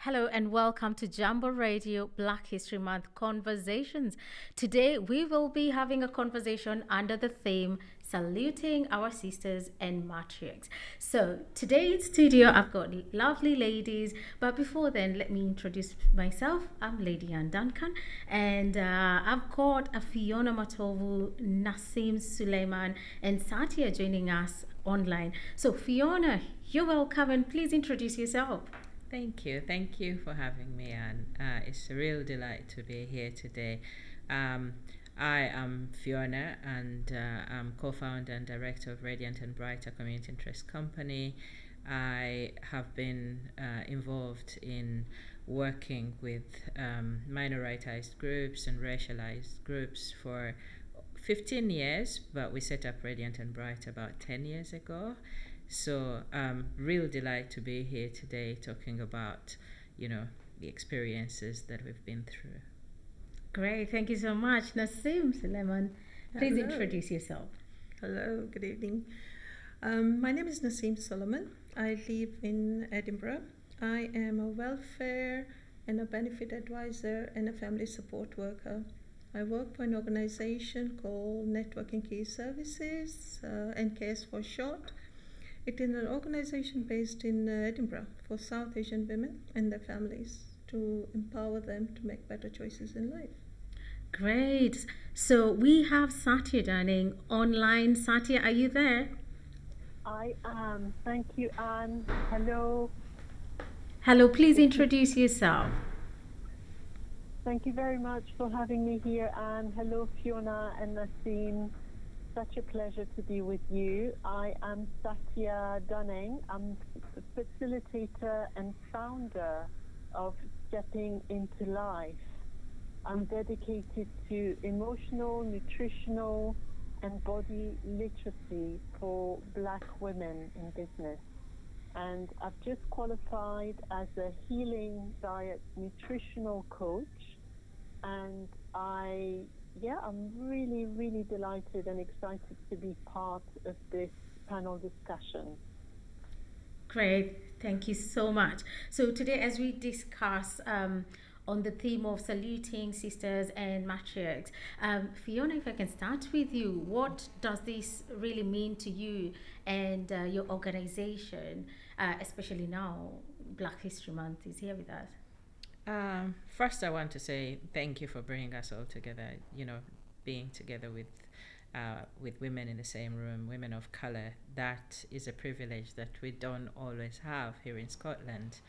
Hello and welcome to Jambo Radio Black History Month Conversations. Today we will be having a conversation under the theme Saluting Our Sisters and Matriarchs. So today in studio I've got lovely ladies, but before then let me introduce myself. I'm Lady Ann Duncan and I've got a Fiona Matovu, Nassim Suleiman and Satya joining us online. So Fiona, you're welcome and please introduce yourself. Thank you. Thank you for having me, Anne. It's a real delight to be here today. Um, I am Fiona, and I'm co-founder and director of Radiant and Brighter Community Interest Company. I have been involved in working with minoritized groups and racialized groups for 15 years, but we set up Radiant and Bright about 10 years ago. So real delight to be here today talking about, the experiences that we've been through. Great, thank you so much. Nassim Suleiman, please introduce yourself. Hello, good evening. My name is Nassim Solomon. I live in Edinburgh. I am a welfare and a benefit advisor and a family support worker. I work for an organization called Networking Key Services, NKS for short. It is an organization based in Edinburgh for South Asian women and their families to empower them to make better choices in life. Great. So we have Satya Dunning online. Satya, are you there? I am. Thank you, Anne. Hello. Hello, please introduce yourself. Thank you very much for having me here, Anne. Hello, Fiona and Nassim. Such a pleasure to be with you. I am Satya Dunning. I'm the facilitator and founder of Stepping into Life. I'm dedicated to emotional, nutritional, and body literacy for Black women in business. And I've just qualified as a healing diet nutritional coach. And I'm really, really delighted and excited to be part of this panel discussion. Great, thank you so much. So today as we discuss on the theme of saluting sisters and matriarchs, Fiona, if I can start with you, what does this really mean to you and your organization, especially now Black History Month is here with us? First, I want to say thank you for bringing us all together. Being together with women in the same room, women of color, that is a privilege that we don't always have here in Scotland,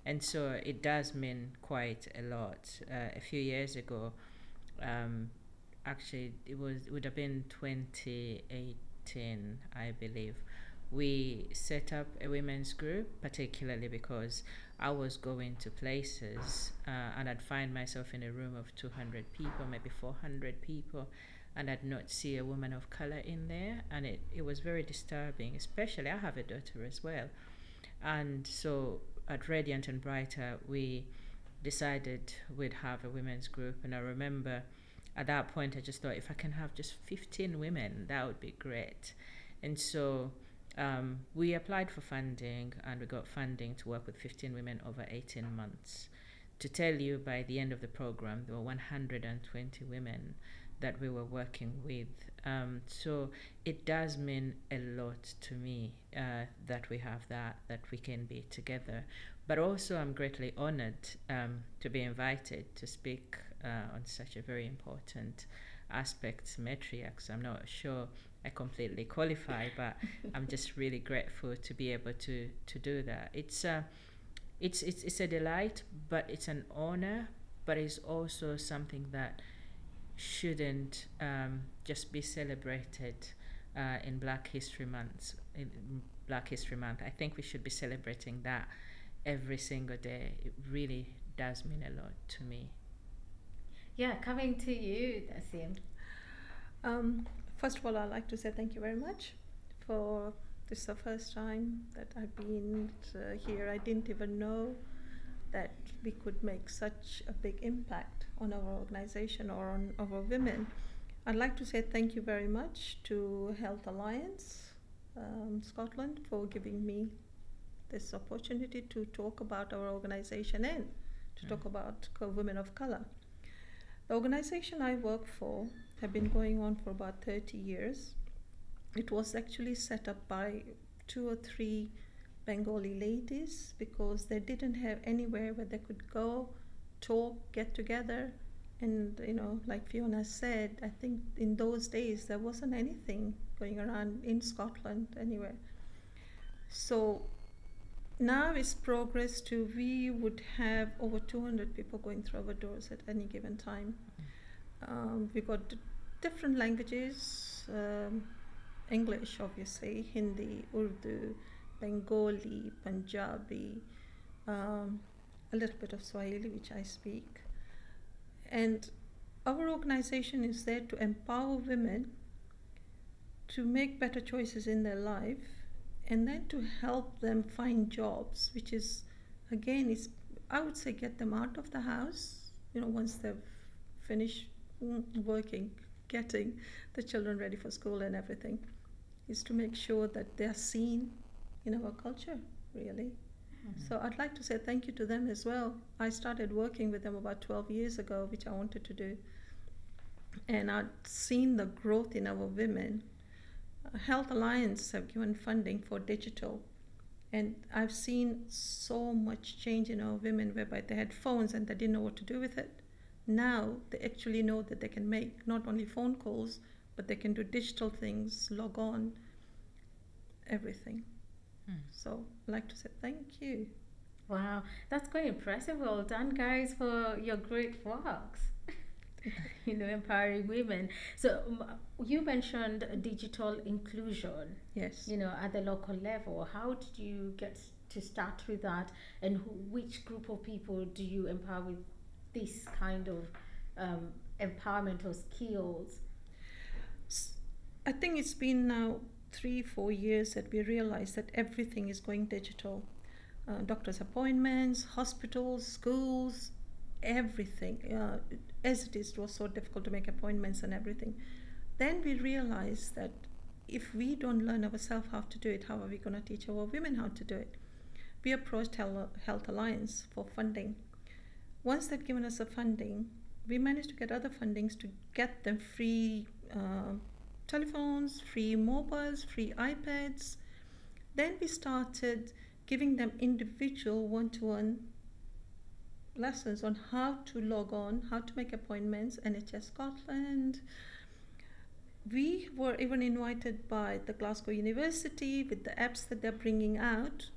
and so it does mean quite a lot. A few years ago, actually, it would have been 2018, I believe. We set up a women's group, particularly because I was going to places and I'd find myself in a room of 200 people, maybe 400 people, and I'd not see a woman of color in there. And it was very disturbing, especially I have a daughter as well. And so at Radiant and Brighter, we decided we'd have a women's group. And I remember at that point, I just thought if I can have just 15 women, that would be great. And so we applied for funding and we got funding to work with 15 women over 18 months. To tell you, by the end of the program, there were 120 women that we were working with. So it does mean a lot to me that we have that we can be together. But also I'm greatly honored to be invited to speak on such a very important aspect, matriarchs. I'm not sure I completely qualify, but I'm just really grateful to be able to do that. It's a delight, but it's an honor, but it's also something that shouldn't just be celebrated in Black History Month. I think we should be celebrating that every single day. It really does mean a lot to me. Yeah, coming to you, Nassim. First of all, I'd like to say thank you very much for this is the first time that I've been here. I didn't even know that we could make such a big impact on our organization or on our women. I'd like to say thank you very much to Health Alliance Scotland for giving me this opportunity to talk about our organization and to talk about women of color. The organization I work for have been going on for about 30 years. It was actually set up by 2 or 3 Bengali ladies because they didn't have anywhere where they could go, talk, get together. And, you know, like Fiona said, I think in those days there wasn't anything going around in Scotland anywhere. So now it's progressed to we would have over 200 people going through our doors at any given time. We've got different languages, English obviously, Hindi, Urdu, Bengali, Punjabi, a little bit of Swahili, which I speak. And our organization is there to empower women to make better choices in their life and then to help them find jobs, which is, again, is I would say get them out of the house, you know, once they've finished working, getting the children ready for school and everything, is to make sure that they're seen in our culture, really. So I'd like to say thank you to them as well. I started working with them about 12 years ago, which I wanted to do. And I've seen the growth in our women. Health Alliance have given funding for digital. And I've seen so much change in our women whereby they had phones and they didn't know what to do with it. Now they actually know that they can make not only phone calls, but they can do digital things, log on, everything. So I'd like to say thank you. Wow, that's quite impressive. Well done, guys, for your great works. You know, empowering women. So you mentioned digital inclusion. Yes. You know, at the local level. How did you get to start with that? And which group of people do you empower with this kind of empowerment or skills? I think it's been now 3-4 years that we realized that everything is going digital. Doctor's appointments, hospitals, schools, everything. As it is, it was so difficult to make appointments and everything. Then we realized that if we don't learn ourselves how to do it, how are we going to teach our women how to do it? We approached Health Alliance for funding. Once they'd given us the funding, we managed to get other fundings to get them free telephones, free mobiles, free iPads. Then we started giving them individual one-to-one lessons on how to log on, how to make appointments, NHS Scotland. We were even invited by the Glasgow University with the apps that they're bringing out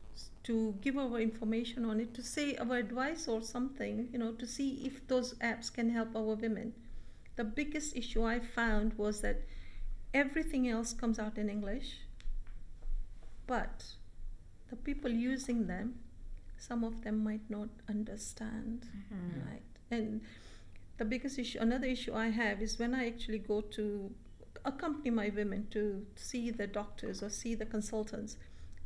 to give our information on it, to say our advice or something, you know, to see if those apps can help our women. The biggest issue I found was that everything else comes out in English, but the people using them, some of them might not understand, right? And the biggest issue, another issue I have is when I actually go to accompany my women to see the doctors or see the consultants,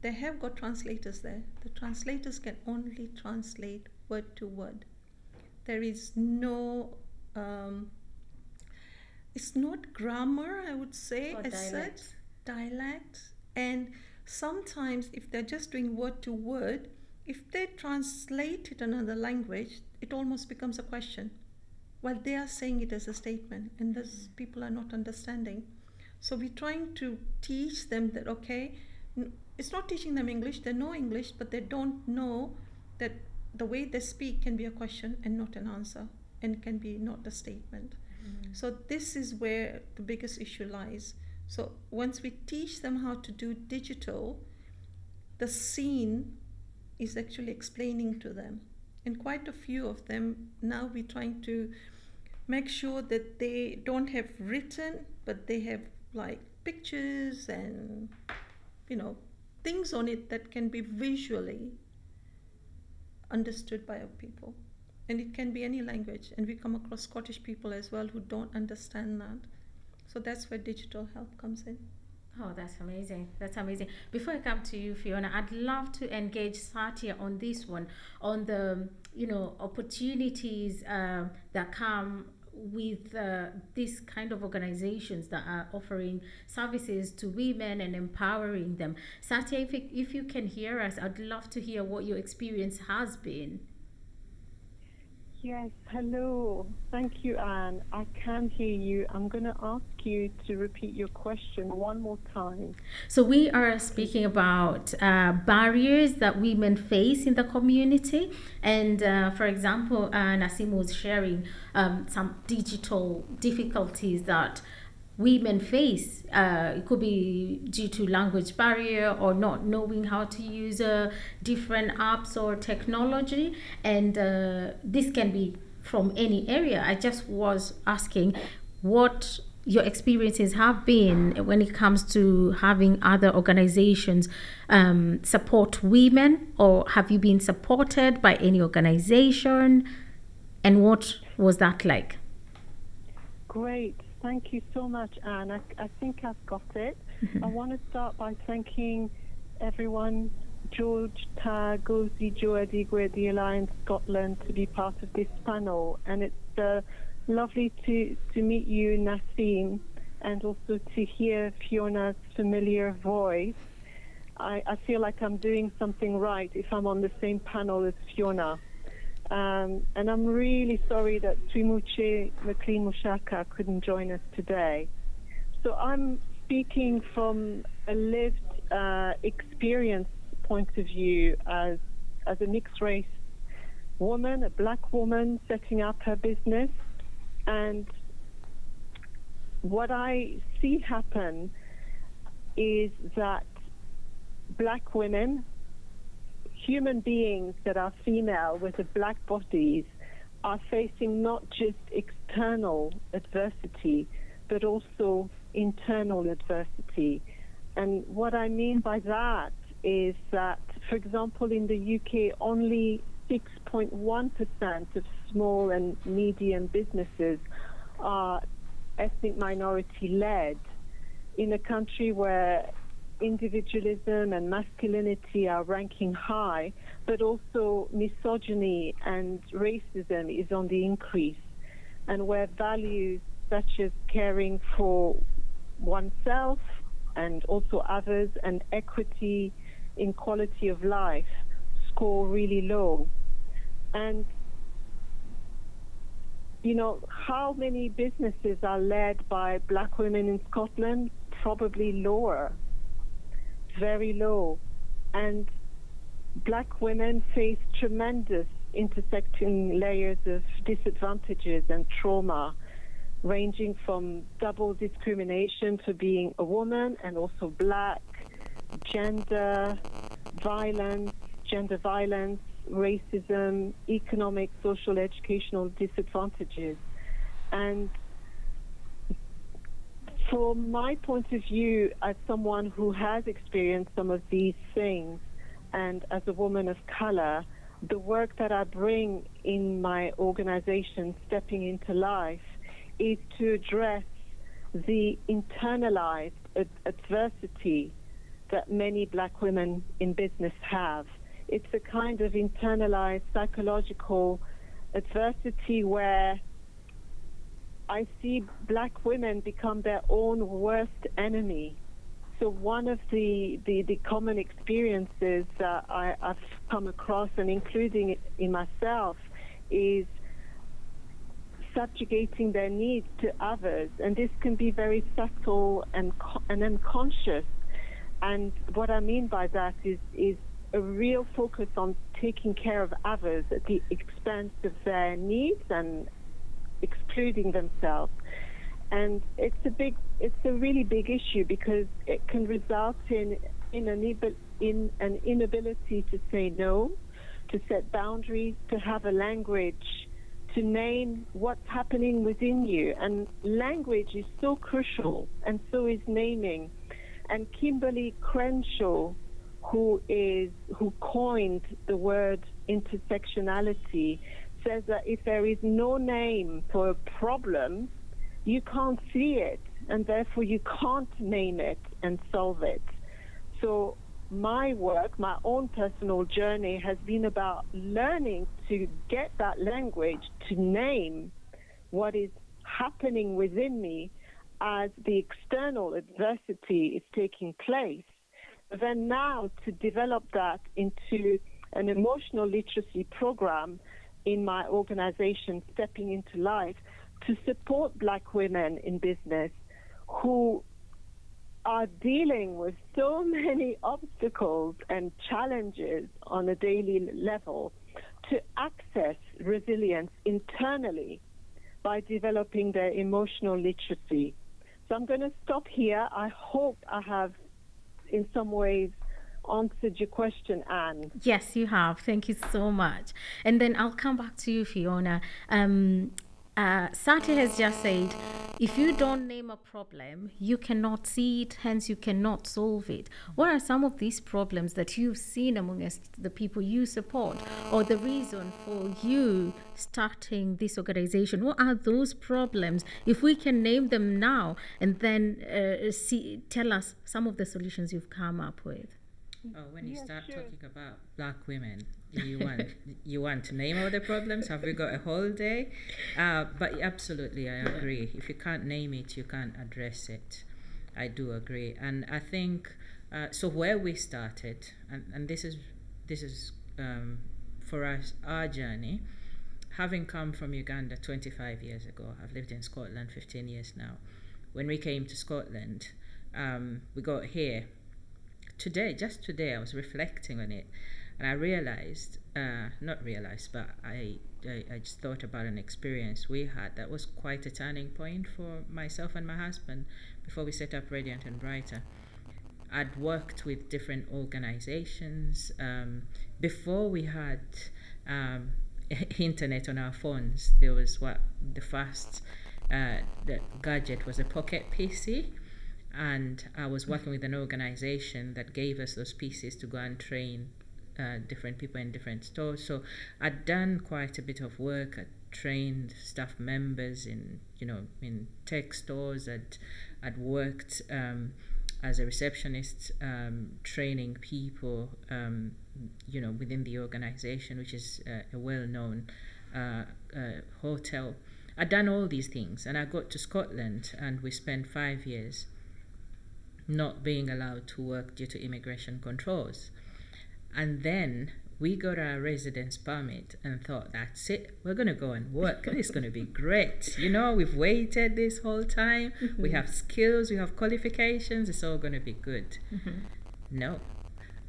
they have got translators there. The translators can only translate word to word. There is no it's not grammar, I would say, or as dialect. such, dialect. And sometimes if they're just doing word to word, if they translate it another language, it almost becomes a question, while they are saying it as a statement, and those people are not understanding. So we're trying to teach them that, okay, it's not teaching them English, they know English, but they don't know that the way they speak can be a question and not an answer, and can be not a statement. So this is where the biggest issue lies. So once we teach them how to do digital, the scene is actually explaining to them. And quite a few of them, now we're trying to make sure that they don't have written, but they have like pictures and, you know, things on it that can be visually understood by our people. And it can be any language. And we come across Scottish people as well who don't understand that. So that's where digital help comes in. Oh, that's amazing. That's amazing. Before I come to you, Fiona, I'd love to engage Satya on this one, on the, you know, opportunities that come with these kind of organizations that are offering services to women and empowering them. Satya, if you can hear us, I'd love to hear what your experience has been. Yes, hello. Thank you, Anne. I can hear you. I'm going to ask you to repeat your question one more time. So we are speaking about barriers that women face in the community. And for example, Nasim was sharing some digital difficulties that women face. It could be due to language barrier or not knowing how to use different apps or technology, and this can be from any area. I just was asking what your experiences have been when it comes to having other organizations support women, or have you been supported by any organization, and what was that like? Great. Thank you so much, Anne. I think I've got it. I want to start by thanking everyone, George, Tag, Gozi, Joadigwe, the Alliance Scotland, to be part of this panel. And it's lovely to meet you, Nasim, and also to hear Fiona's familiar voice. I feel like I'm doing something right if I'm on the same panel as Fiona. And I'm really sorry that Trimuche McLean Mushaka couldn't join us today. So I'm speaking from a lived experience point of view as a mixed race woman, a black woman setting up her business. And what I see happen is that black women, human beings that are female with the black bodies, are facing not just external adversity, but also internal adversity. And what I mean by that is that, for example, in the UK, only 6.1% of small and medium businesses are ethnic minority led, in a country where individualism and masculinity are ranking high, but also misogyny and racism is on the increase, and where values such as caring for oneself and also others and equity in quality of life score really low. And you know, how many businesses are led by black women in Scotland? Probably lower. Very low. And black women face tremendous intersecting layers of disadvantages and trauma, ranging from double discrimination for being a woman and also black, gender violence, racism, economic, social, educational disadvantages. And from my point of view, as someone who has experienced some of these things, and as a woman of color, the work that I bring in my organization, Stepping into Life, is to address the internalized adversity that many black women in business have. It's a kind of internalized psychological adversity where I see black women become their own worst enemy. So one of the common experiences that I've come across, and including it in myself, is subjugating their needs to others. And this can be very subtle and unconscious. And what I mean by that is a real focus on taking care of others at the expense of their needs and excluding themselves. And it's a really big issue, because it can result in an inability to say no, to set boundaries, to have a language, to name what's happening within you. And language is so crucial, and so is naming. And Kimberly Crenshaw, who coined the word intersectionality, says that if there is no name for a problem, you can't see it, and therefore you can't name it and solve it. So my work, my own personal journey, has been about learning to get that language to name what is happening within me as the external adversity is taking place. Then now to develop that into an emotional literacy program in my organization, Stepping into Life, to support Black women in business who are dealing with so many obstacles and challenges on a daily level, to access resilience internally by developing their emotional literacy. So I'm going to stop here. I hope I have, in some ways, answered your question, Anne. Yes, you have. Thank you so much. And then I'll come back to you, Fiona. Sati has just said, if you don't name a problem, you cannot see it, hence you cannot solve it. What are some of these problems that you've seen amongst the people you support, or the reason for you starting this organization? What are those problems? If we can name them now, and then tell us some of the solutions you've come up with. Oh, when you start talking about Black women, you want to name all the problems? Have we got a whole day? But absolutely, I agree. If you can't name it, you can't address it. I do agree, and I think so. Where we started, and this is for us our journey. Having come from Uganda 25 years ago, I've lived in Scotland 15 years now. When we came to Scotland, we got here. Just today, I was reflecting on it, and I realized, but I just thought about an experience we had that was quite a turning point for myself and my husband before we set up Radiant and Brighter. I'd worked with different organizations. Before we had internet on our phones, there was the first the gadget was a pocket PC. And I was working with an organization that gave us those pieces to go and train different people in different stores. So I'd done quite a bit of work. I trained staff members in tech stores. I'd worked as a receptionist, training people, within the organization, which is a well-known hotel. I'd done all these things, and I got to Scotland, and we spent 5 years not being allowed to work due to immigration controls. And then we got our residence permit and thought, that's it, we're going to go and work. It's going to be great. We've waited this whole time. Mm-hmm. We have skills, we have qualifications, it's all going to be good. Mm-hmm. No.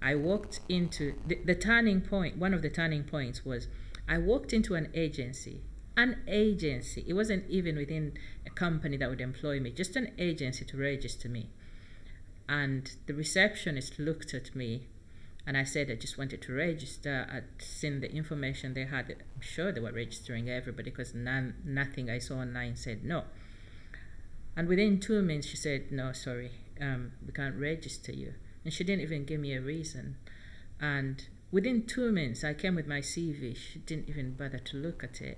I walked into the turning point. One of the turning points was I walked into an agency. It wasn't even within a company that would employ me, just an agency to register me. And the receptionist looked at me, and I said I just wanted to register. I'd seen the information they had. I'm sure they were registering everybody because nothing I saw online said no. And within 2 minutes, she said, no, sorry, we can't register you. And she didn't even give me a reason. And within 2 minutes, I came with my CV. She didn't even bother to look at it.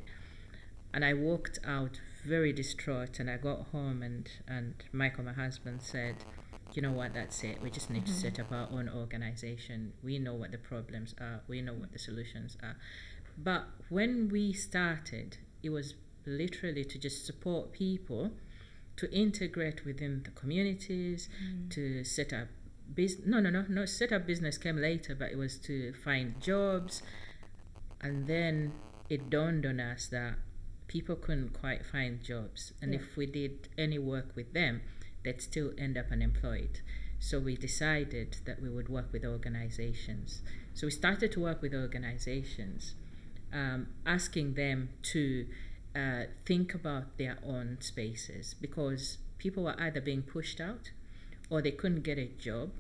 And I walked out very distraught, and I got home, and Michael, my husband, said, you know what, that's it. We just need to set up our own organization. We know what the problems are. We know what the solutions are. But when we started, it was literally to just support people to integrate within the communities, to set up business. No, set up business came later, but it was to find jobs. And then it dawned on us that people couldn't quite find jobs. And if we did any work with them, they'd still end up unemployed. So we decided that we would work with organizations. So we started to work with organizations, asking them to think about their own spaces, because people were either being pushed out or they couldn't get a job.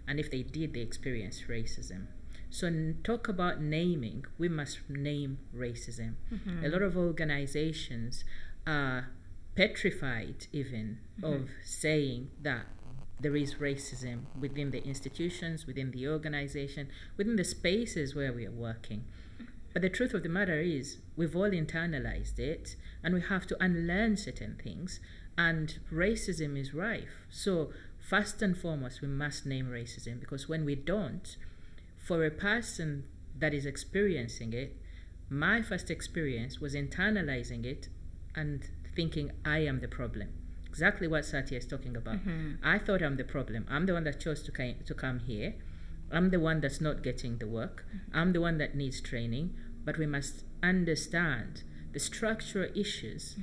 And if they did, they experienced racism. So talk about naming, we must name racism. A lot of organizations are petrified even of saying that there is racism within the institutions, within the organization, within the spaces where we are working. But the truth of the matter is we've all internalized it, and we have to unlearn certain things, and racism is rife. So first and foremost, we must name racism, because when we don't, for a person that is experiencing it, my first experience was internalizing it and thinking I am the problem. Exactly what Satya is talking about. I thought I'm the problem. I'm the one that chose to come here. I'm the one that's not getting the work. I'm the one that needs training. But we must understand the structural issues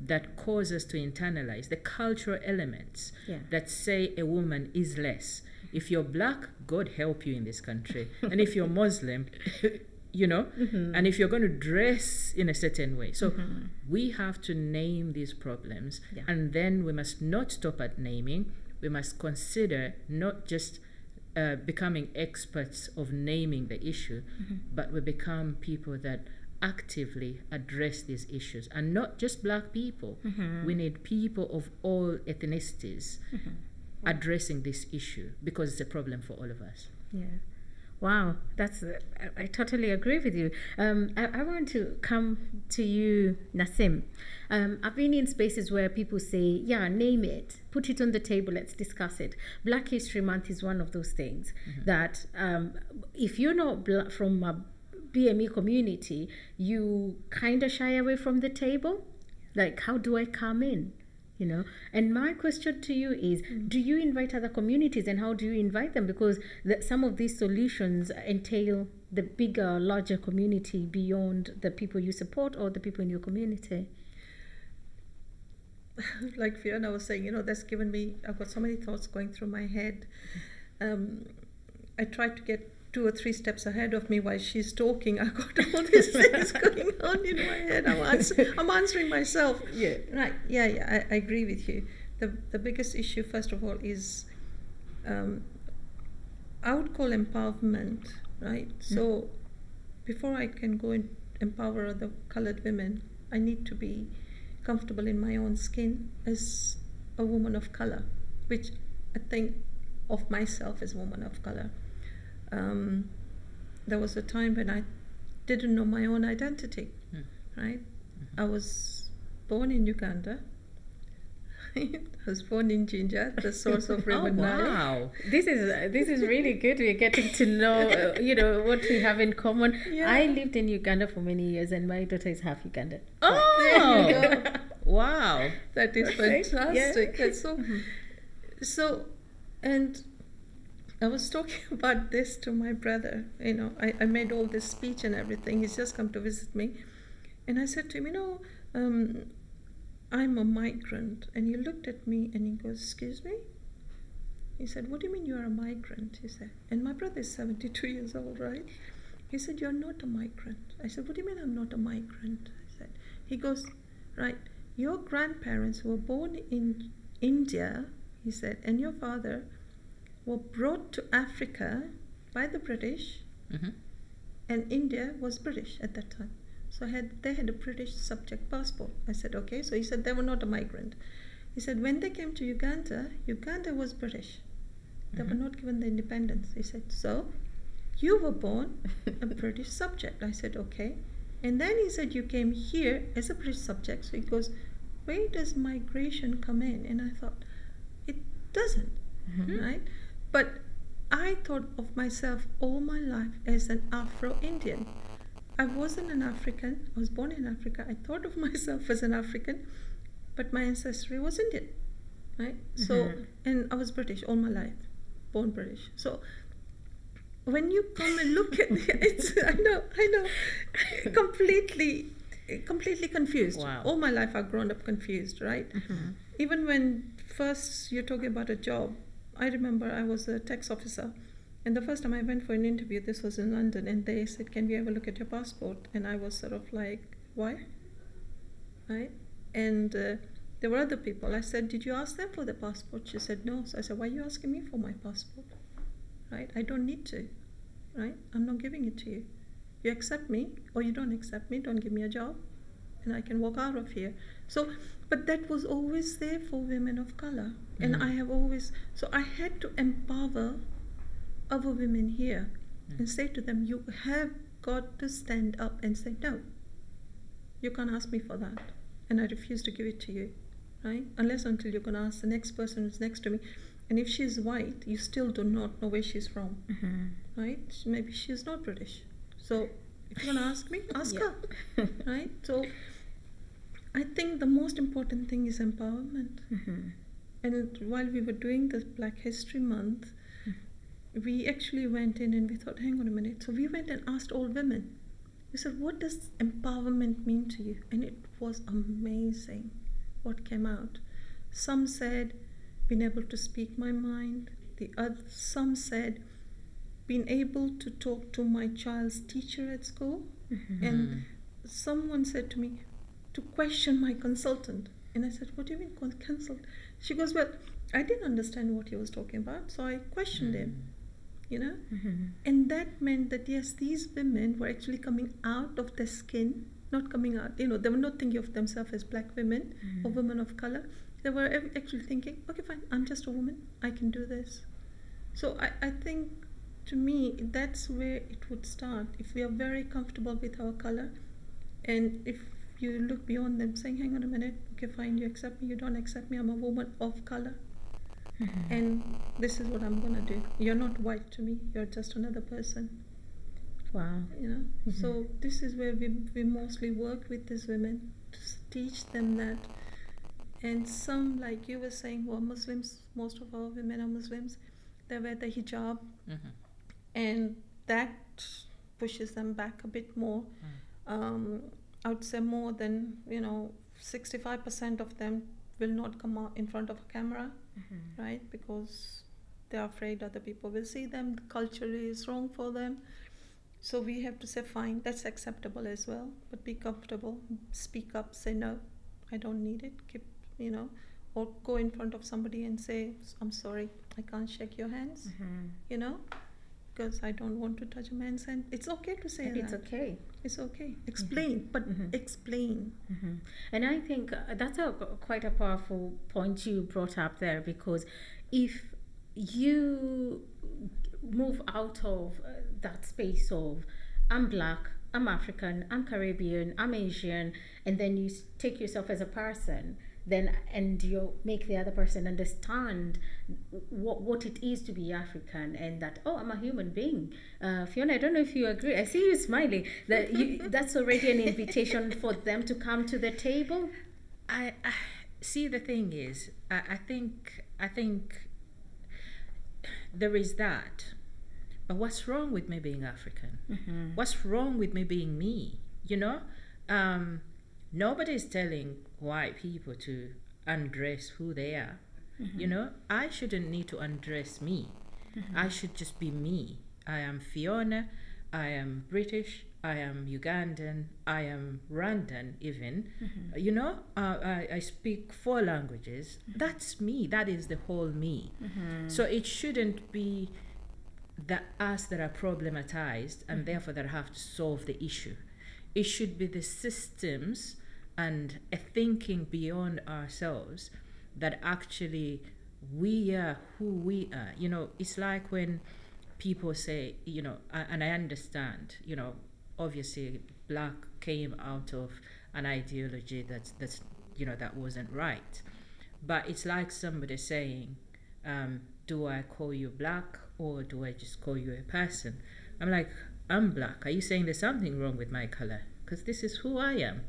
that cause us to internalize the cultural elements that say a woman is less. If you're black, God help you in this country. And if you're Muslim, you know, and if you're going to dress in a certain way. So we have to name these problems, and then we must not stop at naming. We must consider not just becoming experts of naming the issue, but we become people that actively address these issues. And not just black people. We need people of all ethnicities addressing this issue, because it's a problem for all of us. Yeah. Wow, that's I totally agree with you. I want to come to you, Nasim. I've been in spaces where people say, yeah, name it, put it on the table, let's discuss it. Black History Month is one of those things that if you're not from a BME community, you kind of shy away from the table. Like, how do I come in? You know, and my question to you is, do you invite other communities, and how do you invite them? Because some of these solutions entail the bigger, larger community beyond the people you support or the people in your community. Like Fiona was saying, you know, that's given me, I've got so many thoughts going through my head. I tried to get 2 or 3 steps ahead of me while she's talking. I got all these things going on in my head. I'm answering myself. Yeah. Right. Yeah. I agree with you. The biggest issue, first of all, is I would call empowerment. Right. So before I can go and empower other colored women, I need to be comfortable in my own skin as a woman of color, which I think of myself as a woman of color. There was a time when I didn't know my own identity, right? I was born in Uganda. I was born in Jinja, the source of River Nile. Wow, this is really good. We're getting to know, you know, what we have in common. Yeah. I lived in Uganda for many years, and my daughter is half Ugandan. Oh, wow, that is fantastic. Yeah. That's so, and I was talking about this to my brother. You know, I made all this speech and everything. He's just come to visit me. And I said to him, you know, I'm a migrant. And he looked at me and he goes, excuse me? He said, what do you mean you're a migrant? He said, and my brother is 72 years old, right? He said, you're not a migrant. I said, what do you mean I'm not a migrant? I said, he goes, right, your grandparents were born in India, he said, and your father were brought to Africa by the British, and India was British at that time. So they had a British subject passport. I said, okay. So he said they were not a migrant. He said when they came to Uganda, Uganda was British. They were not given the independence. He said, so you were born a British subject. I said, okay. And then he said, you came here as a British subject. So he goes, where does migration come in? And I thought, it doesn't, right? But I thought of myself all my life as an Afro-Indian. I wasn't an African. I was born in Africa. I thought of myself as an African, but my ancestry was Indian, right? So, and I was British all my life, born British. So, when you come and look at it's, I know, completely confused. Wow. All my life I've grown up confused, right? Even when first you're talking about a job, I remember I was a tax officer, and the first time I went for an interview, this was in London, and they said, can we have a look at your passport? And I was sort of like, why? Right? And there were other people. I said, did you ask them for the passport? She said, no. So I said, why are you asking me for my passport? Right? I don't need to. Right? I'm not giving it to you. You accept me, or you don't accept me, don't give me a job, and I can walk out of here. So, but that was always there for women of color. And I have always, so I had to empower other women here and say to them, you have got to stand up and say, no, you can't ask me for that. And I refuse to give it to you, right? Unless until you're going to ask the next person who's next to me. And if she's white, you still do not know where she's from, right? Maybe she's not British. So if you're going to ask me, ask her, right? So I think the most important thing is empowerment. And while we were doing this Black History Month, we actually went in and we thought, hang on a minute. So we went and asked all women. We said, what does empowerment mean to you? And it was amazing what came out. Some said, being able to speak my mind. Some said, being able to talk to my child's teacher at school. And someone said to me, to question my consultant. And I said, what do you mean consult? She goes, well, I didn't understand what he was talking about, so I questioned him, you know? And that meant that, yes, these women were actually coming out of their skin, not coming out, you know, they were not thinking of themselves as Black women or women of color. They were actually thinking, okay, fine, I'm just a woman, I can do this. So I think, to me, that's where it would start. If we are very comfortable with our color, and if you look beyond them saying, hang on a minute, okay, fine, you accept me, you don't accept me, I'm a woman of color. And this is what I'm going to do. You're not white to me, you're just another person. Wow. You know? So this is where we mostly work with these women, to teach them that. And some, like you were saying, who are Muslims, most of our women are Muslims, they wear the hijab, and that pushes them back a bit more. I would say more than, 65% of them will not come out in front of a camera, right? Because they're afraid other people will see them, culturally is wrong for them. So we have to say, fine, that's acceptable as well, but be comfortable, speak up, say no, I don't need it, keep, or go in front of somebody and say, I'm sorry, I can't shake your hands, because I don't want to touch a man's hand. It's okay to say that. It's okay. It's okay. Explain, but explain. And I think that's quite a powerful point you brought up there, because if you move out of that space of I'm Black, I'm African, I'm Caribbean, I'm Asian, and then you take yourself as a person, and you make the other person understand what it is to be African, and that, oh, I'm a human being. Fiona, I don't know if you agree. I see you smiling. That's already an invitation for them to come to the table. I see. The thing is, I think there is that. But what's wrong with me being African? What's wrong with me being me? Nobody's telling white people to undress who they are. I shouldn't need to undress me. I should just be me. I am Fiona, I am British, I am Ugandan, I am Rwandan even. I speak 4 languages. That's me. That is the whole me. So it shouldn't be us that are problematized and therefore that have to solve the issue. It should be the systems and a thinking beyond ourselves that actually we are who we are. It's like when people say, and I understand, obviously Black came out of an ideology that's that wasn't right. But it's like somebody saying, do I call you Black or do I just call you a person? I'm like, I'm Black. Are you saying there's something wrong with my color? Because this is who I am.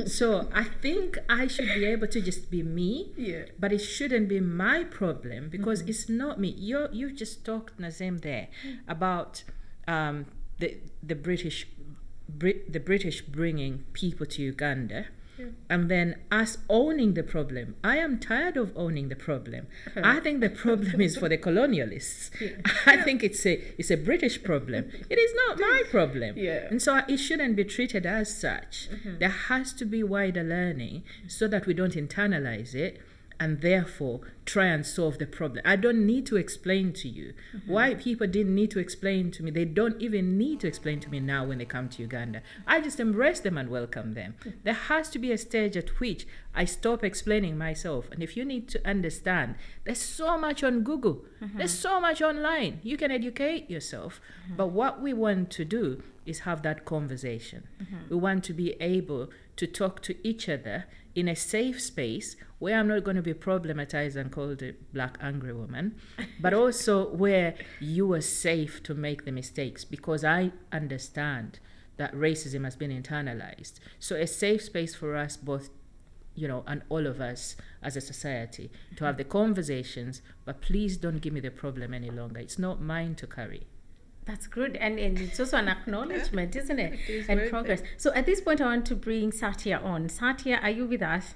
So I think I should be able to just be me, but it shouldn't be my problem, because it's not me. You just talked, Nazim, there about the British bringing people to Uganda. And then us owning the problem. I am tired of owning the problem. I think the problem is for the colonialists. I think it's a British problem. It is not my problem. And so it shouldn't be treated as such. There has to be wider learning so that we don't internalize it and therefore try and solve the problem. I don't need to explain to you. White people didn't need to explain to me. They don't even need to explain to me now when they come to Uganda. I just embrace them and welcome them. There has to be a stage at which I stop explaining myself. And if you need to understand, there's so much on Google. There's so much online. You can educate yourself. But what we want to do is have that conversation. We want to be able to talk to each other in a safe space where I'm not going to be problematized and called a Black angry woman, but also where you are safe to make the mistakes, because I understand that racism has been internalized. So a safe space for us both and all of us as a society to have the conversations, but please don't give me the problem any longer. It's not mine to carry. That's good. And it's also an acknowledgement, isn't it? It is And progress. it. So at this point, I want to bring Satya on. Satya, are you with us?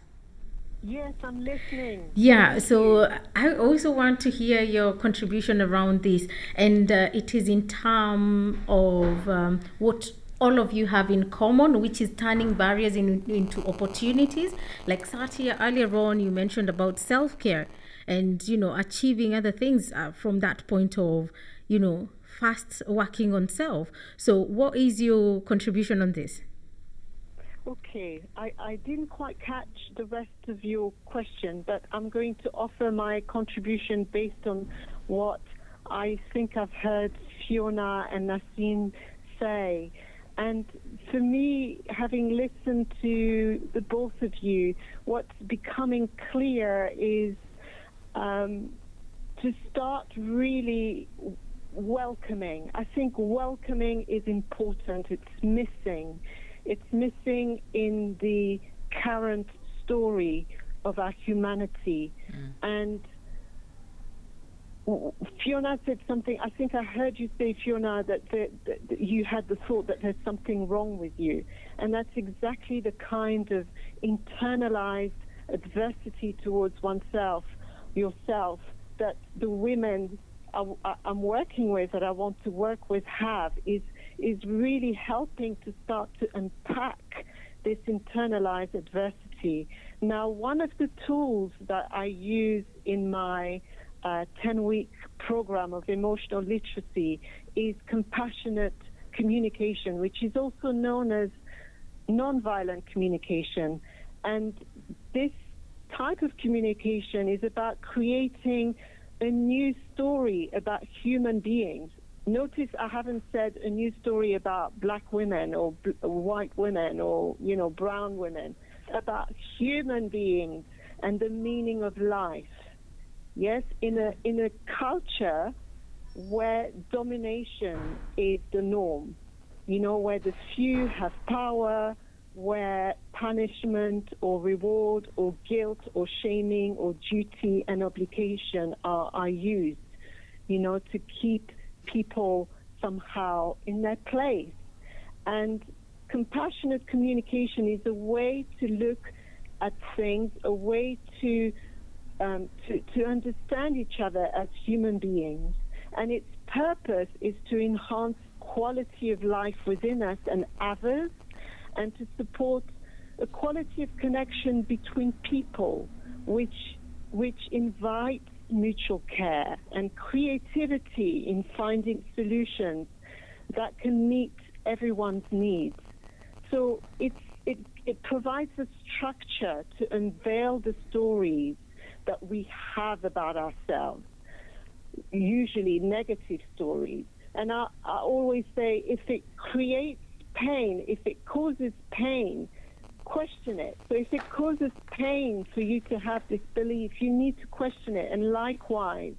Yes, I'm listening. Yeah, so I also want to hear your contribution around this, and it is in terms of what all of you have in common, which is turning barriers into opportunities. Like Satya, earlier on, you mentioned about self-care and, achieving other things from that point of, fast working on self. So what is your contribution on this? Okay, I didn't quite catch the rest of your question, but I'm going to offer my contribution based on what I think I've heard Fiona and Nassim say. And for me, having listened to the both of you, what's becoming clear is to start really welcoming. I think welcoming is important. It's missing. It's missing in the current story of our humanity. And Fiona said something, I think I heard you say, Fiona, that you had the thought that there's something wrong with you. And that's exactly the kind of internalized adversity towards oneself, yourself, that the women I'm working with, that I want to work with, have, is really helping to start to unpack this internalized adversity. Now, one of the tools that I use in my 10-week program of emotional literacy is compassionate communication, which is also known as nonviolent communication. And this type of communication is about creating a new story about human beings. Notice I haven't said a new story about black women or white women or, brown women, about human beings and the meaning of life. Yes, in a culture where domination is the norm, where the few have power, where punishment or reward or guilt or shaming or duty and obligation are used, to keep people somehow in their place. And compassionate communication is a way to look at things, a way to understand each other as human beings. And its purpose is to enhance quality of life within us and others, and to support a quality of connection between people, which invites mutual care and creativity in finding solutions that can meet everyone's needs. So it provides a structure to unveil the stories that we have about ourselves, usually negative stories. And I always say, if it creates pain, if it causes pain, question it. So if it causes pain for you to have this belief, you need to question it. And likewise,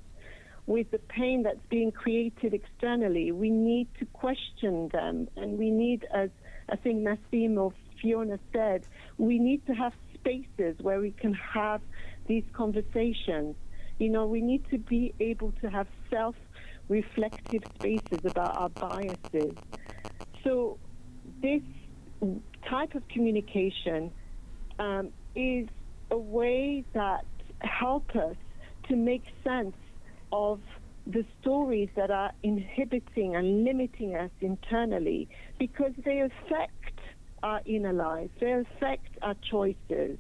with the pain that's being created externally, we need to question them. And we need, as I think Nassim or Fiona said, we need to have spaces where we can have these conversations. We need to be able to have self-reflective spaces about our biases. So this type of communication is a way that helps us to make sense of the stories that are inhibiting and limiting us internally, because they affect our inner life, they affect our choices.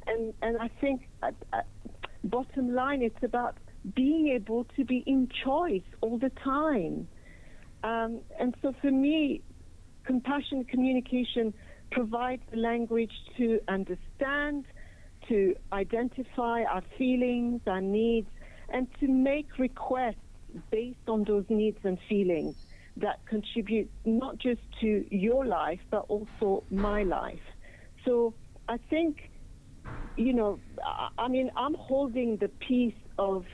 And I think bottom line, it's about being able to be in choice all the time. And so for me, compassion communication provides the language to understand, to identify our feelings, our needs, and to make requests based on those needs and feelings that contribute not just to your life, but also my life. So I think, I'm holding the piece of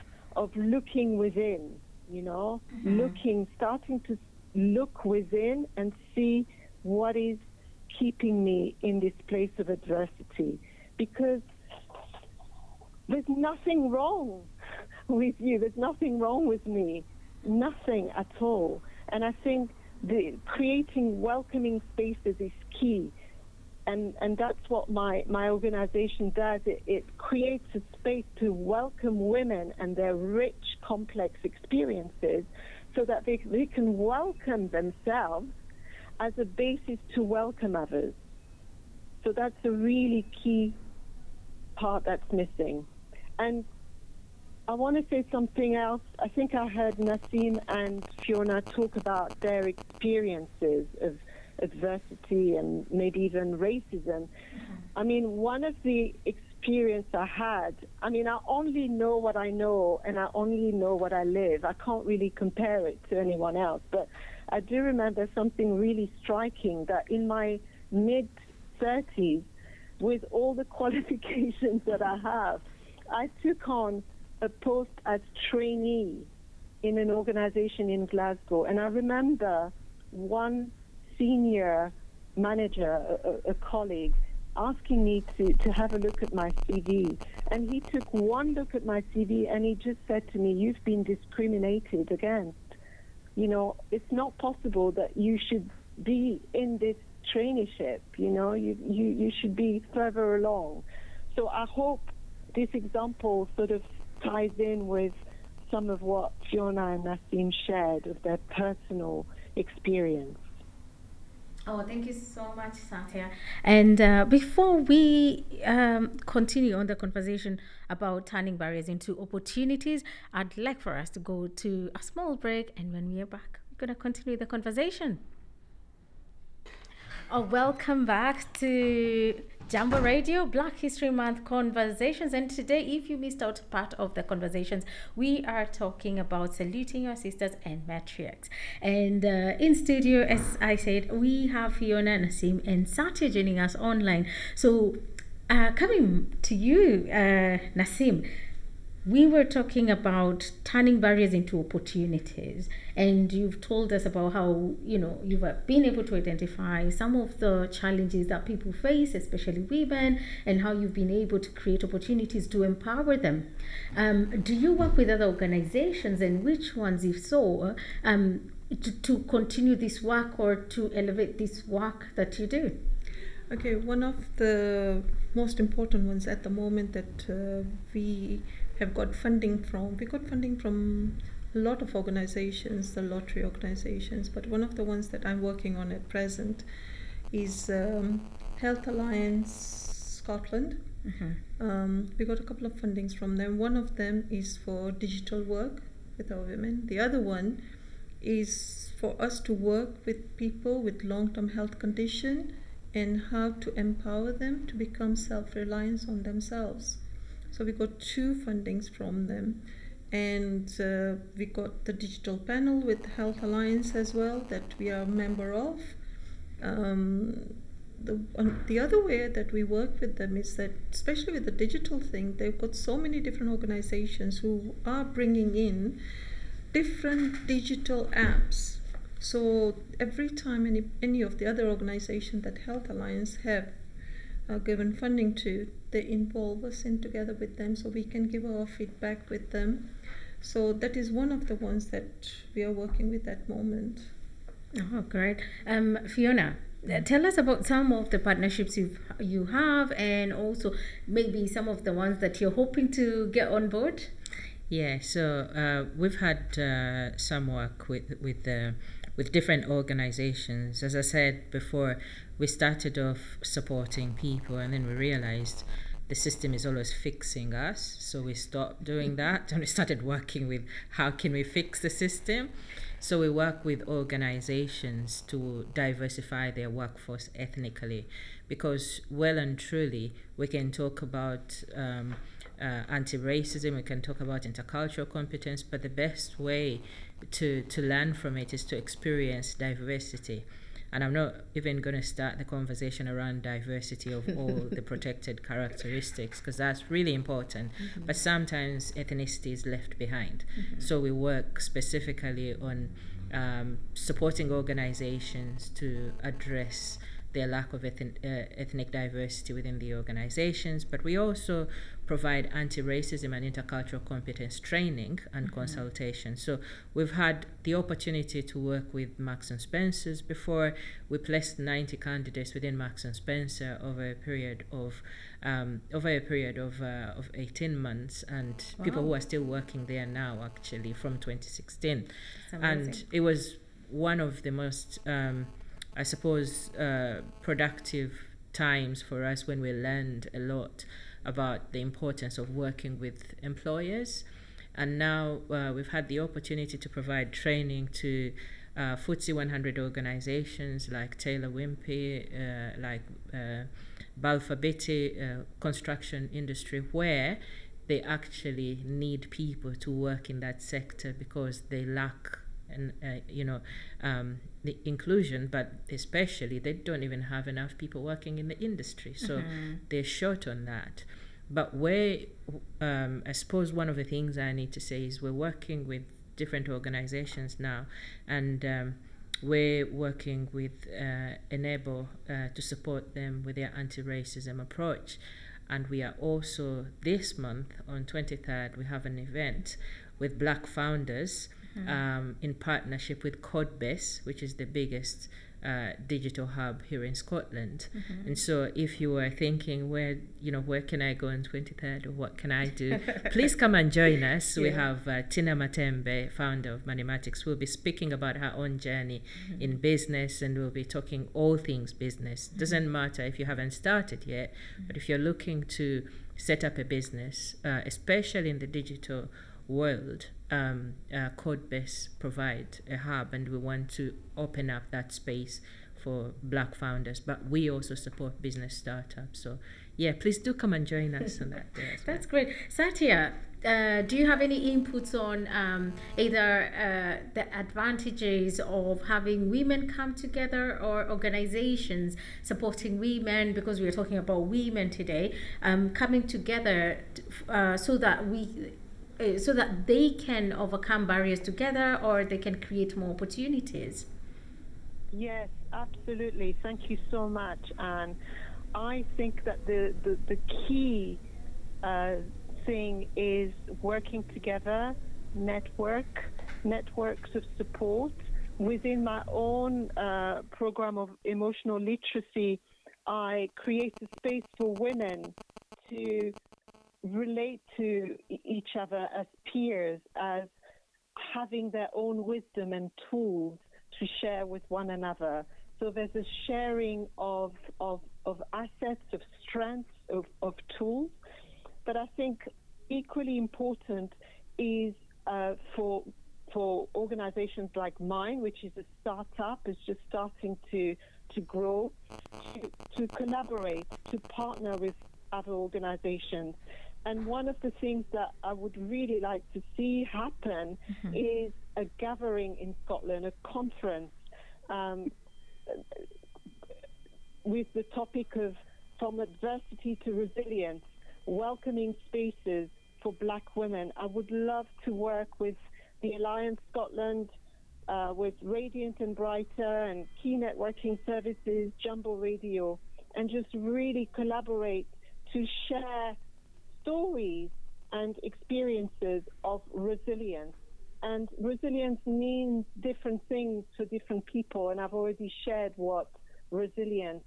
looking within, starting to look within and see what is keeping me in this place of adversity. because there's nothing wrong with you. There's nothing wrong with me. Nothing at all. And I think creating welcoming spaces is key. And that's what my organization does. It creates a space to welcome women and their rich, complex experiences so that they can welcome themselves as a basis to welcome others. So that's a really key part that's missing. And I want to say something else. I think I heard Nassim and Fiona talk about their experiences of adversity and maybe even racism. I mean, one of the experience I had, I mean, I only know what I know and I only know what I live. I can't really compare it to anyone else. But I do remember something really striking, that in my mid-30s, with all the qualifications that I have, I took on a post as trainee in an organization in Glasgow. And I remember one senior manager, a colleague, asking me to have a look at my CV. And he took one look at my CV and he just said to me, "You've been discriminated against. You know, it's not possible that you should be in this traineeship. You know, you should be further along." So I hope this example sort of ties in with some of what Fiona and Nassim shared of their personal experience. Oh, thank you so much, Satya. And before we continue on the conversation about turning barriers into opportunities, I'd like for us to go to a small break. And when we are back, we're going to continue the conversation. Oh, welcome back to Jambo Radio, Black History Month Conversations. And today, if you missed out part of the conversations, we are talking about saluting your sisters and matriarchs. And in studio, as I said, we have Fiona, Nassim, and Satya joining us online. So coming to you, Nassim, we were talking about turning barriers into opportunities, and you've told us about how, you know, you've been able to identify some of the challenges that people face, especially women, and how you've been able to create opportunities to empower them. Do you work with other organizations, and which ones, if so, to continue this work or to elevate this work that you do? Okay, one of the most important ones at the moment that we have got funding from. We got funding from a lot of organizations, the lottery organizations, but one of the ones that I'm working on at present is Health Alliance Scotland. We got a couple of fundings from them. One of them is for digital work with our women. The other one is for us to work with people with long-term health condition and how to empower them to become self-reliant on themselves. So we got 2 fundings from them, and we got the digital panel with Health Alliance as well that we are a member of. The other way that we work with them is that, especially with the digital thing, they've got so many different organizations who are bringing in different digital apps. So every time any of the other organizations that Health Alliance have given funding to, they involve us in together with them so we can give our feedback with them. So that is one of the ones that we are working with at the moment. Oh, great. Fiona, tell us about some of the partnerships you have, and also maybe some of the ones that you're hoping to get on board. Yeah, so we've had some work with different organizations. As I said before, we started off supporting people, and then we realized the system is always fixing us. So we stopped doing that, and we started working with how can we fix the system. So we work with organizations to diversify their workforce ethnically, because well and truly we can talk about anti-racism, we can talk about intercultural competence, but the best way to learn from it is to experience diversity. And I'm not even going to start the conversation around diversity of all the protected characteristics, because that's really important. But sometimes ethnicity is left behind. So we work specifically on supporting organizations to address their lack of ethnic diversity within the organizations, but we also provide anti-racism and intercultural competence training and consultation. So we've had the opportunity to work with Marks and Spencer's before. We placed 90 candidates within Marks and Spencer over a period of 18 months, and people who are still working there now, actually, from 2016. And it was one of the most I suppose productive times for us, when we learned a lot about the importance of working with employers. And now we've had the opportunity to provide training to FTSE 100 organizations like Taylor Wimpey, like Balfour Beatty, construction industry, where they actually need people to work in that sector because they lack the inclusion, but especially they don't even have enough people working in the industry, so they're short on that. But I suppose one of the things I need to say is we're working with different organizations now, and we're working with Enable to support them with their anti-racism approach. And we are also, this month on 23rd, we have an event with Black founders in partnership with Codebase, which is the biggest digital hub here in Scotland. And so if you were thinking, where can I go on 23rd, or what can I do, please come and join us. We have Tina Matembe, founder of Mathematics, who will be speaking about her own journey in business, and we'll be talking all things business. Doesn't matter if you haven't started yet, but if you're looking to set up a business, especially in the digital world, Codebase provide a hub, and we want to open up that space for Black founders, but we also support business startups. So yeah, please do come and join us on that day as well. That's great. Satya, do you have any inputs on either the advantages of having women come together, or organizations supporting women, because we are talking about women today, coming together so that they can overcome barriers together, or they can create more opportunities? Yes, absolutely. Thank you so much. And I think that the key thing is working together, networks of support. Within my own program of emotional literacy, I create a space for women to relate to each other as peers, as having their own wisdom and tools to share with one another. So there's a sharing of assets, of strengths, of tools. But I think equally important is for organizations like mine, which is a startup, is just starting to grow, to collaborate, to partner with other organizations. And one of the things that I would really like to see happen is a gathering in Scotland, a conference with the topic of from adversity to resilience, welcoming spaces for Black women. I would love to work with the Alliance Scotland, with Radiant and Brighter and Key Networking Services, Jambo Radio, and just really collaborate to share stories and experiences of resilience. And resilience means different things for different people, and I've already shared what resilience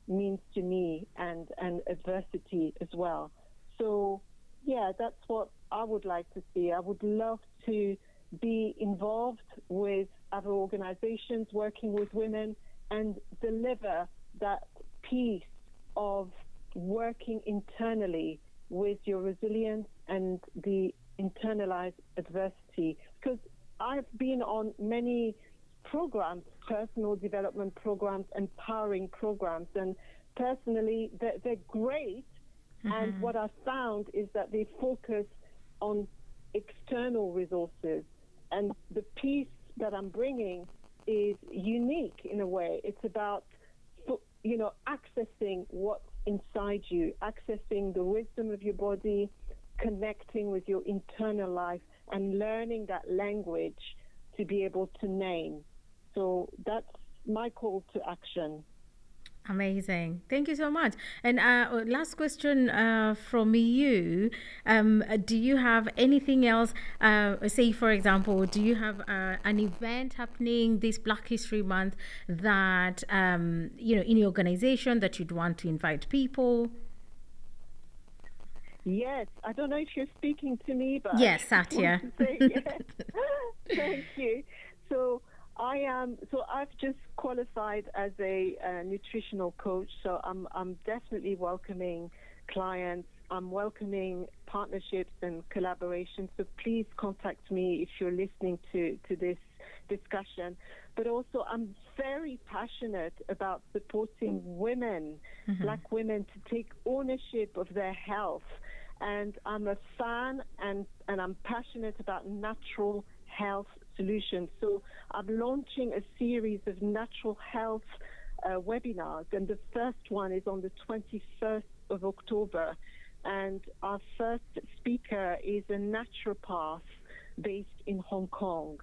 means to me, and adversity as well. So yeah, that's what I would like to see. I would love to be involved with other organizations working with women and deliver that piece of working internally with your resilience and the internalized adversity. Because I've been on many programs, personal development programs, empowering programs, and personally they're great. And what I've found is that they focus on external resources, and the piece that I'm bringing is unique in a way. It's about accessing what's inside you, accessing the wisdom of your body, connecting with your internal life, and learning that language to be able to name. So that's my call to action. Amazing. Thank you so much. And last question from you. Do you have anything else? Say, for example, do you have an event happening this Black History Month that, in your organization that you'd want to invite people? Yes, I don't know if you're speaking to me, but Yes, I just Satya. want to say yes. Thank you. So I've just qualified as a nutritional coach. So I'm definitely welcoming clients. I'm welcoming partnerships and collaborations. So please contact me if you're listening to this discussion. But also, I'm very passionate about supporting women, Black women, to take ownership of their health. And I'm a fan and I'm passionate about natural health solutions. So I'm launching a series of natural health webinars, and the first one is on the 21st of October. And our first speaker is a naturopath based in Hong Kong.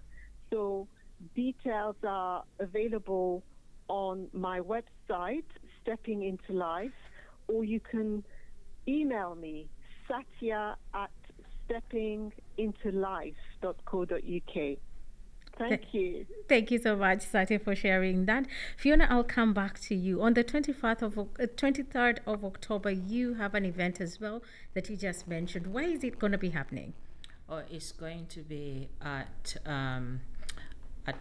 So details are available on my website, Stepping Into Life, or you can email me, satya@steppingintolife.co.uk. Thank you. Thank you so much, Satya, for sharing that. Fiona, I'll come back to you. On the 23rd of October, you have an event as well that you just mentioned. Where is it going to be happening? Oh, it's going to be at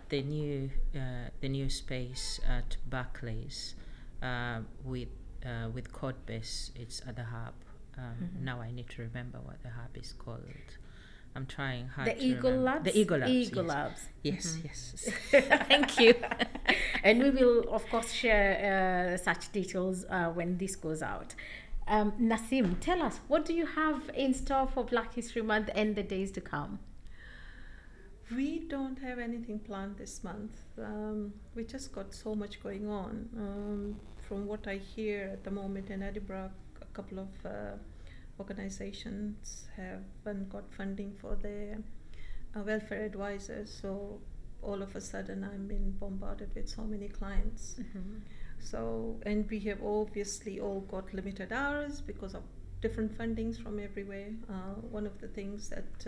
the new space at Barclays with Codbase. It's at the hub. Now I need to remember what the hub is called. I'm trying hard The to Eagle remember. Labs? The Eagle Labs. Eagle yes. Labs. Yes, yes. Thank you. And we will, of course, share such details when this goes out. Nasim, tell us, what do you have in store for Black History Month and the days to come? We don't have anything planned this month. We just got so much going on. From what I hear at the moment in Edinburgh, a couple of organizations haven't got funding for their welfare advisors. So all of a sudden I'm being bombarded with so many clients. So, and we have obviously all got limited hours because of different fundings from everywhere. One of the things that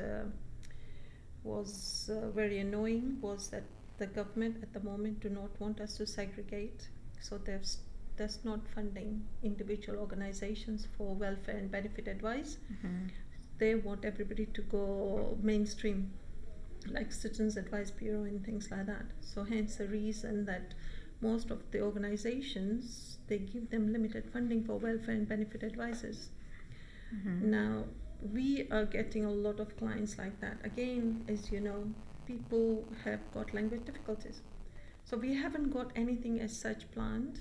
was very annoying was that the government at the moment do not want us to segregate. So there's not funding individual organizations for welfare and benefit advice. They want everybody to go mainstream, like Citizens Advice Bureau and things like that. So hence the reason that most of the organizations, they give them limited funding for welfare and benefit advisors. Now, we are getting a lot of clients like that. Again, as you know, people have got language difficulties. So we haven't got anything as such planned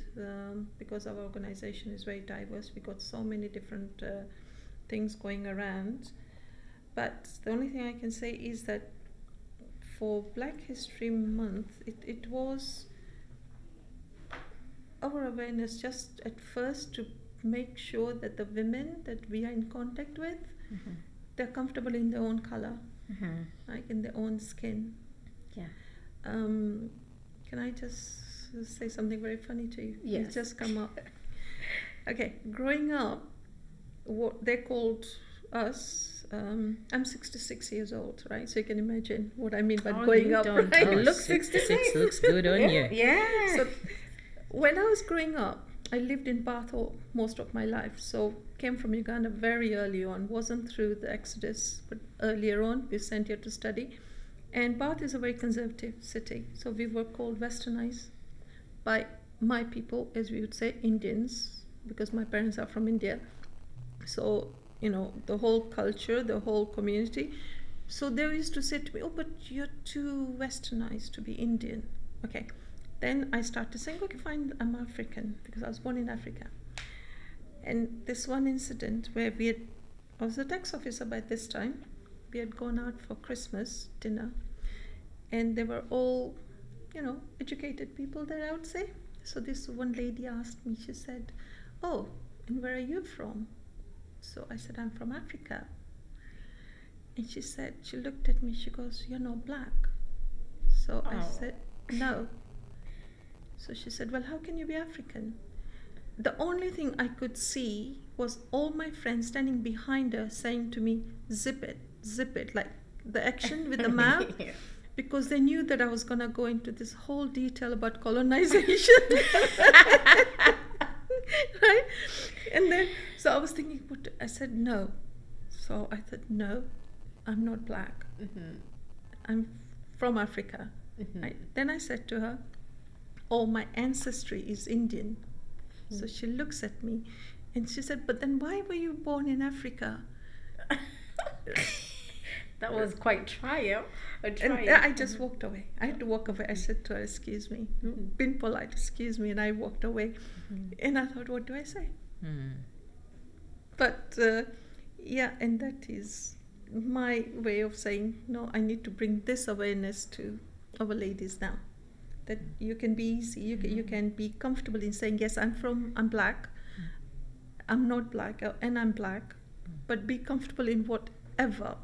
because our organization is very diverse. We got so many different things going around. But the only thing I can say is that for Black History Month, it was our awareness just at first to make sure that the women that we are in contact with, they're comfortable in their own color, like in their own skin. Yeah. Can I just say something very funny to you? Yes. It's just come up. Okay, growing up, what they called us, I'm 66 years old, right? So you can imagine what I mean by growing up, right? Oh, look, 66 looks good on you. Yeah. So when I was growing up, I lived in Bath most of my life. So came from Uganda very early on, wasn't through the exodus, but earlier on, we were sent here to study. And Bath is a very conservative city. So we were called westernized by my people, as we would say, Indians, because my parents are from India. So, you know, the whole culture, the whole community. So they used to say to me, oh, but you're too westernized to be Indian. Okay. Then I started saying, okay, fine, I'm African, because I was born in Africa. And this one incident where I was a tax officer by this time. We had gone out for Christmas dinner, and they were all, you know, educated people there, I would say. So this one lady asked me, she said, oh, and where are you from? So I said, I'm from Africa. And she said, she looked at me, she goes, you're not black. So I said, no. So she said, well, how can you be African? the only thing I could see was all my friends standing behind her saying to me, zip it, like the action with the mouth, Yeah. because they knew that I was going to go into this whole detail about colonization. Right? And then, so I was thinking, what? I said, no. So I thought, no, I'm not black. I'm from Africa. Right? Then I said to her, oh, my ancestry is Indian. So she looks at me and she said, but then why were you born in Africa? That was quite trial. And I just walked away. I had to walk away. I said to her, excuse me, been polite, excuse me, and I walked away. And I thought, what do I say? But yeah, and that is my way of saying, no, I need to bring this awareness to our ladies now. That you can be easy, you can be comfortable in saying, yes, I'm black, I'm not black, and I'm black, but be comfortable in whatever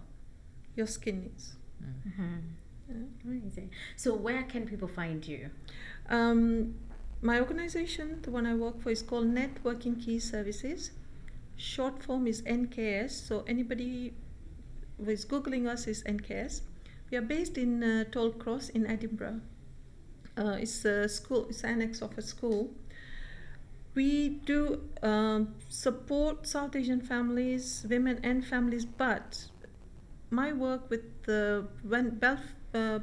your skin is. Amazing. So where can people find you? My organization, the one I work for, is called Networking Key Services. Short form is NKS, so anybody who is Googling us is NKS. We are based in Tollcross in Edinburgh. It's a school, it's an annex of a school. We do support South Asian families, women and families, but my work with the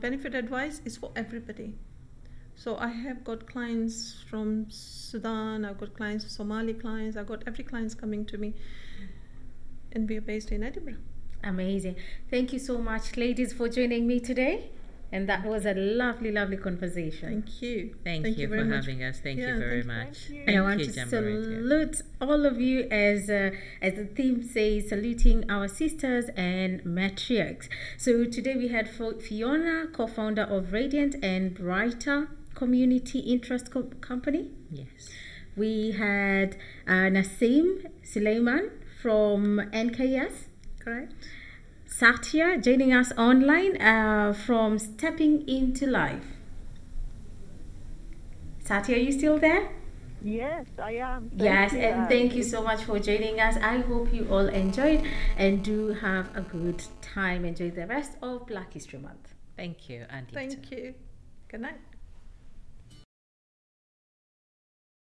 benefit advice is for everybody. So I have got clients from Sudan, I've got clients, Somali clients, I've got every client coming to me, and we are based in Edinburgh. Amazing. Thank you so much, ladies, for joining me today. And that was a lovely, lovely conversation. Thank you. Thank you very for much. having us. Thank Yeah, you very thank you. much. Thank you. And I Thank want you, to Jambo Radio. salute all of you as the theme says, saluting our sisters and matriarchs. So today we had Fiona, co-founder of Radiant and Brighter Community Interest Company. Yes. We had Naseem Suleiman from NKS. Correct. Satya joining us online from Stepping Into Life. Satya, are you still there? Yes, I am. Yes, you, and thank you so much for joining us. I hope you all enjoyed and do have a good time. Enjoy the rest of Black History Month. Thank you, Andy. Thank you. Good night.